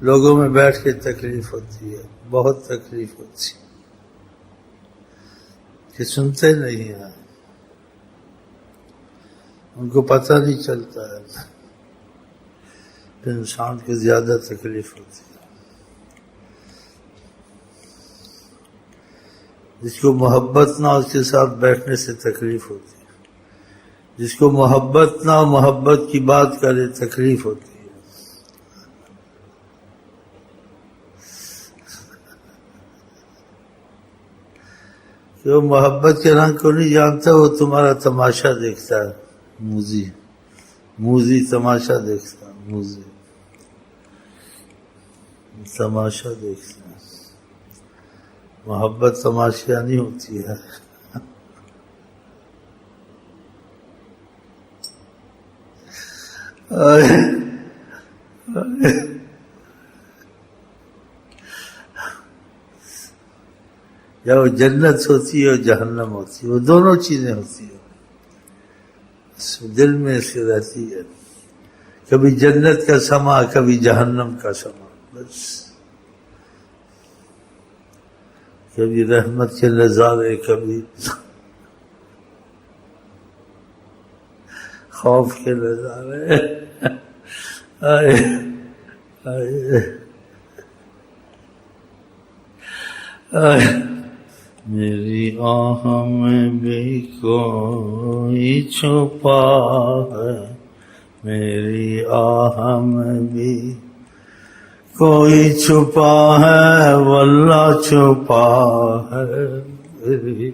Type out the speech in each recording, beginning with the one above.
لوگوں میں بیٹھ کے تکلیف ہوتی ہے، بہت تکلیف ہوتی ہے کہ سنتے نہیں ہیں، ان کو پتہ نہیں چلتا ہے، پھر انسان کو زیادہ تکلیف ہوتی ہے۔ جس کو محبت نہ اس کے ساتھ بیٹھنے سے تکلیف ہوتی ہے، جس کو محبت نہ محبت کی بات کرے تکلیف ہوتی ہے۔ جو محبت کے رنگ کو نہیں جانتا وہ تمہارا تماشا دیکھتا ہے، موزی تماشا دیکھتا ہے، موزی تماشا دیکھتا ہے۔ محبت تماشا نہیں ہوتی ہے۔ یا وہ جنت ہوتی ہے اور جہنم ہوتی ہے، وہ دونوں چیزیں ہوتی ہیں، دل میں اس کے رہتی ہے، کبھی جنت کا سما کبھی جہنم کا سما، بس کبھی رحمت کے نظارے کبھی خوف کے نظارے۔ میری آہ میں بھی کوئی چھپا ہے، میری آہ میں بھی کوئی چھپا ہے، واللہ چھپا ہے میری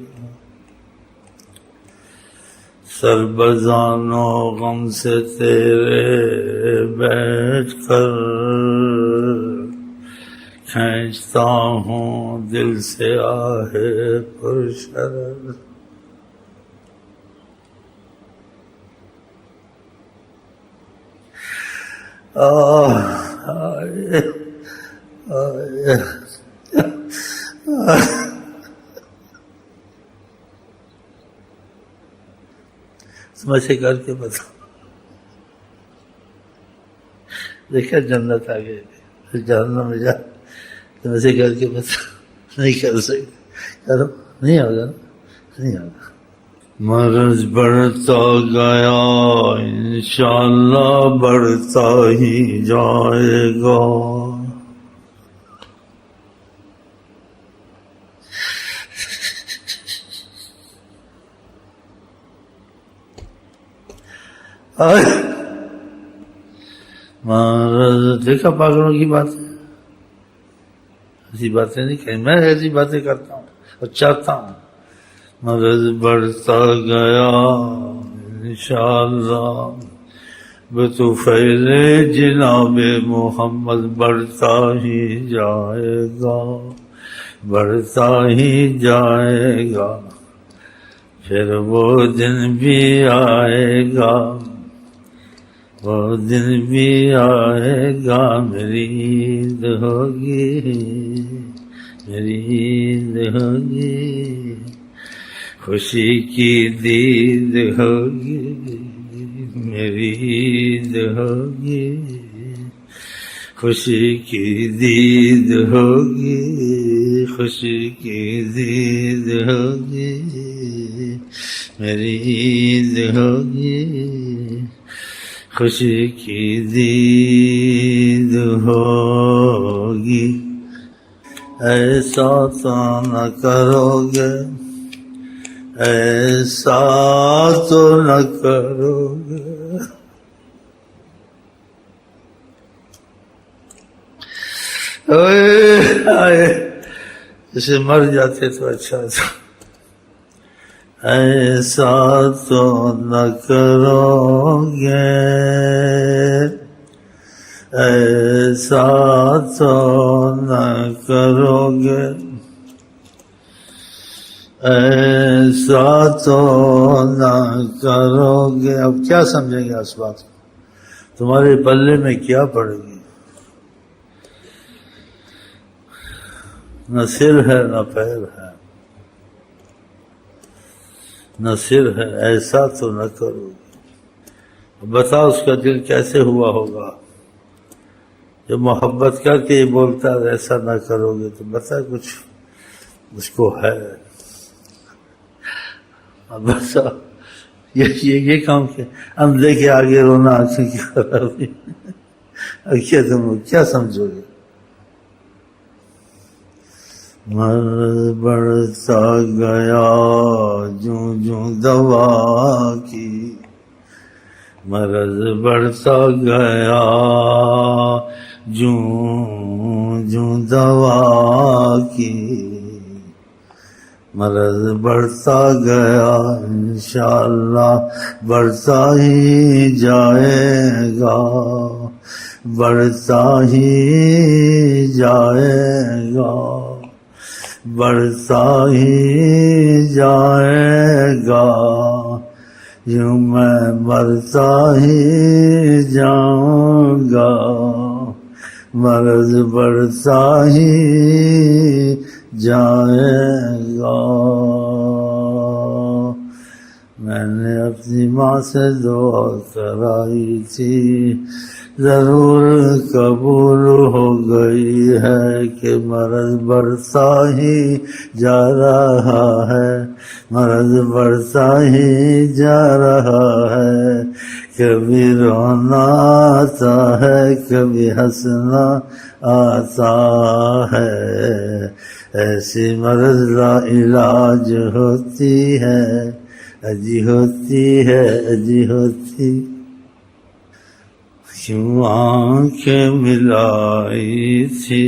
سر بزانو غم سے تیرے بیٹھ کر کھینچتا ہوں دل سے آہ پرشرر۔ تم ایسے کر کے بتا، دیکھا جنت آ گئی، پھر جہنم میں جا، تم ایسے کر کے بتا، نہیں کر سکتے، کرو، نہیں ہوگا، نہیں ہوگا۔ مرض بڑھتا گیا انشاءاللہ بڑھتا ہی جائے گا، مرض دیکھا پاگلوں کی بات ہے، ایسی باتیں نہیں کہیں، میں ایسی باتیں کرتا ہوں اور چاہتا ہوں۔ مرض بڑھتا گیا انشاءاللہ بطفیل جناب محمد بڑھتا ہی جائے گا، بڑھتا ہی جائے گا، پھر وہ دن بھی آئے گا، وہ دن بھی آئے گا، میری عید ہوگی، میری عید ہوگی، خوشی کی دید ہوگی، میری عید ہوگی، خوشی کی دید ہوگی، خوشی کی دید ہوگی، میری عید ہوگی، خوشی کی دید ہوگی۔ ایسا تو نہ کرو گے، ایسا تو نہ کرو گے، جیسے مر جاتے تو اچھا تھا۔ ایسا تو نہ کرو گے، ایسا تو نہ کرو گے، ایسا تو نہ کرو گے۔ اب کیا سمجھیں گے اس بات کو؟ تمہارے پلے میں کیا پڑے گی؟ نہ سر ہے نہ پیر ہے، نہ سر ہے، ایسا تو نہ کرو گے۔ بتا اس کا دل کیسے ہوا ہوگا جو محبت کر کے بولتا ہے ایسا نہ کرو گے تو بتا کچھ اس کو ہے بس یہ کام کیا اندھے کے آگے رونا آنکھوں کی خرابی کیا تم کیا سمجھو گے مرض بڑھتا گیا جوں جوں دوا کی مرض بڑھتا گیا جوں جوں دوا کی مرض بڑھتا گیا انشاءاللہ بڑھتا ہی جائے گا بڑھتا ہی جائے گا بڑھتا ہی جائے گا یوں میں مرتا ہی جاؤں گا مرض بڑھتا ہی جائے گا میں نے اپنی ماں سے دعا کرائی تھی ضرور قبول ہو گئی ہے کہ مرض بڑھتا ہی جا رہا ہے مرض بڑھتا ہی جا رہا ہے کبھی رونا آتا ہے کبھی ہنسنا آتا ہے ایسی مرض لا علاج ہوتی ہے اجی ہوتی ہے اجی ہوتی کیوں آنکھیں ملائی تھی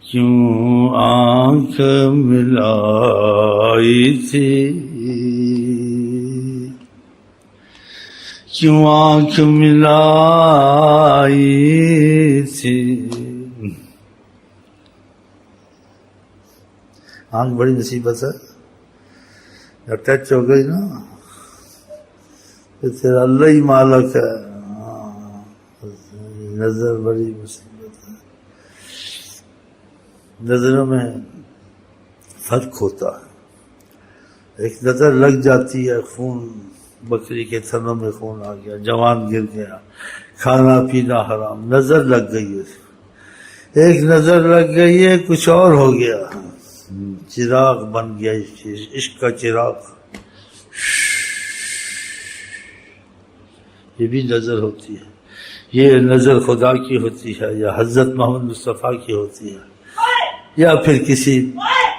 کیوں آنکھ ملائی تھی کیوں آنکھ ملائی تھی آنکھ بڑی مصیبت ہے جب ٹچ ہو گئی نا تیرا اللہ ہی مالک ہے نظر بڑی مصیبت ہے نظروں میں فرق ہوتا ہے ایک نظر لگ جاتی ہے خون بکری کے تھنوں میں خون آ گیا جوان گر گیا کھانا پینا حرام نظر لگ گئی ہے ایک نظر لگ گئی ہے کچھ اور ہو گیا چراغ بن گیا عشق کا چراغ یہ بھی نظر ہوتی ہے یہ نظر خدا کی ہوتی ہے یا حضرت محمد مصطفیٰ کی ہوتی ہے یا پھر کسی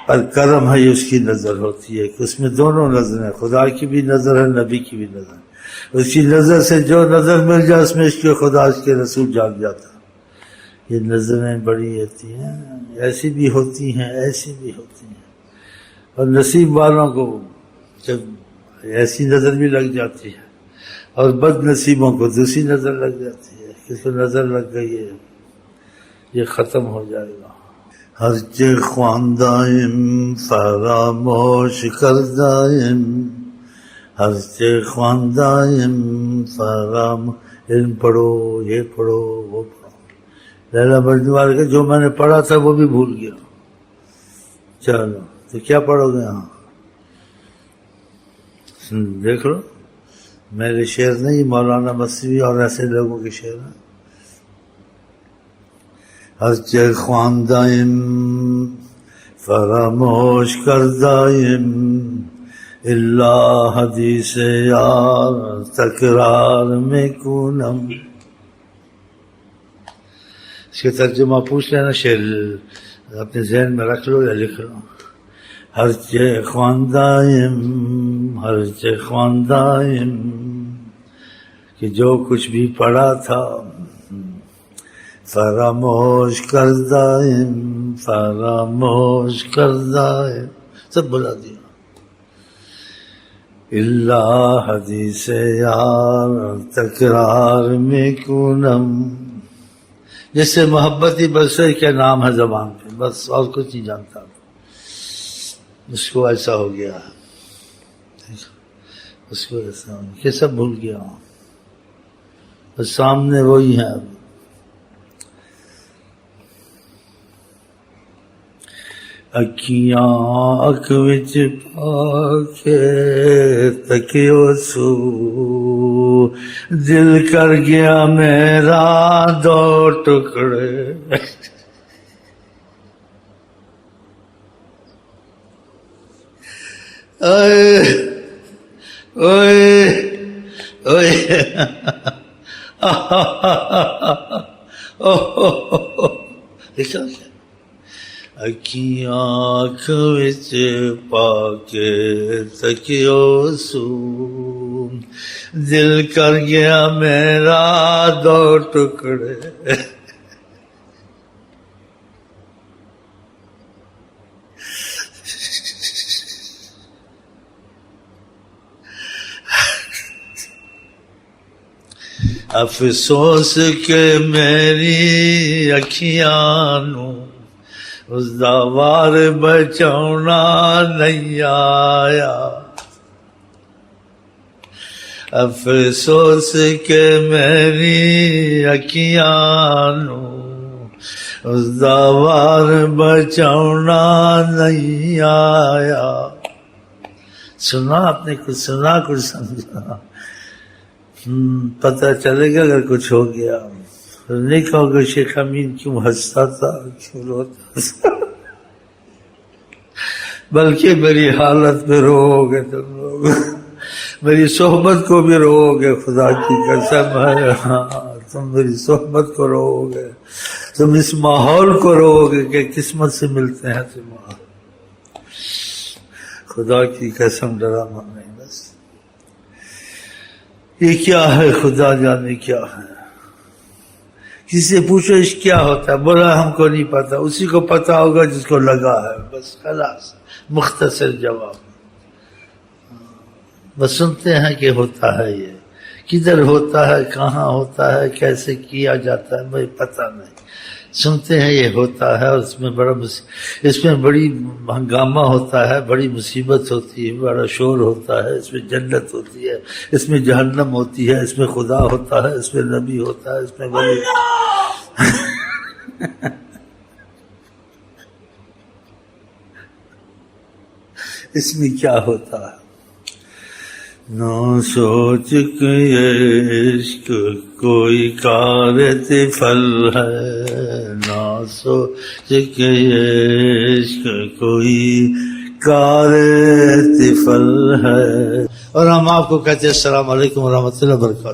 پر کرم ہے اس کی نظر ہوتی ہے اس میں دونوں نظریں خدا کی بھی نظر ہے نبی کی بھی نظر ہے اس کی نظر سے جو نظر مل جائے اس میں اس کے خدا اس کے رسول جاگ جاتا یہ نظریں بڑی ہوتی ہیں ایسی بھی ہوتی ہیں ایسی بھی ہوتی ہیں اور نصیب والوں کو جب ایسی نظر بھی لگ جاتی ہے اور بد نصیبوں کو دوسری نظر لگ جاتی ہے کسی کو نظر لگ گئی ہے یہ ختم ہو جائے گا ہر چے خواندائم فراموش کردائم ہر چے خواندائم علم پڑھو یہ پڑھو وہ پڑھو لیلا مجنون والے کہ جو میں نے پڑھا تھا وہ بھی بھول گیا چلو تو کیا پڑھو گے ہاں دیکھ لو میرے شعر نہیں مولانا مصری اور ایسے لوگوں کے شعر ہیں ہر چے خواندائم فراموش کردائم اللہ حدیث یار تکرار میں کونم اس کے ترجمہ پوچھ لینا شعر اپنے ذہن میں رکھ لو یا لکھ لو ہر چے خواندائم ہر چے خواندائم کہ جو کچھ بھی پڑھا تھا فراموش کردائم فراموش کردائم سب بلا دیا اللہ حدیث یار تکرار میں کونم جس سے محبت ہی بس کیا نام ہے زبان پہ بس اور کچھ نہیں جانتا اس کو ایسا ہو گیا اس کو ایسا ہو گیا کہ سب بھول گیا ہوں بس سامنے وہی ہے اکھیاں اکھ وچ پا کے تکیو سو دل کر گیا میرا دو ٹکڑے دیکھا اکھیاں اکھ وچ پا کے تکیو سو دل کر گیا میرا دو ٹکڑے افسوس کہ میری اکھیاں نو اس دا وار بچاؤنا نہیں آیا افسوس کہ میری اکھیاں نو اس دا وار بچاؤنا نہیں آیا سنا آپ نے کچھ سنا کچھ سمجھا پتہ چلے گا اگر کچھ ہو گیا نہیں کہو گے شیخ امین کیوں ہنستا تھا کیوں روتا تھا بلکہ میری حالت میں رو گے تم لوگ میری صحبت کو بھی رو گے خدا کی قسم ہے ہاں تم میری صحبت کو رو گے تم اس ماحول کو رو گے کہ قسمت سے ملتے ہیں تم خدا کی قسم ڈرامہ نہیں بس یہ کیا ہے خدا جانے کیا ہے کسی سے پوچھو اس کیا ہوتا ہے بولا ہم کو نہیں پتا اسی کو پتا ہوگا جس کو لگا ہے بس خلاص مختصر جواب بس سنتے ہیں کہ ہوتا ہے یہ کدھر ہوتا ہے کہاں ہوتا ہے کیسے کیا جاتا ہے مجھے پتا نہیں سنتے ہیں یہ ہوتا ہے اور اس میں بڑی ہنگامہ ہوتا ہے بڑی مصیبت ہوتی ہے بڑا شور ہوتا ہے اس میں جنت ہوتی ہے اس میں جہنم ہوتی ہے اس میں خدا ہوتا ہے اس میں نبی ہوتا ہے اس میں ولی اس میں کیا ہوتا ہے نہ سوچ کہ یہ عشق کوئی کار طفل ہے نہ سوچ کہ یہ عشق کوئی کار طفل ہے اور ہم آپ کو کہتے ہیں السلام علیکم ورحمۃ اللہ وبرکاتہ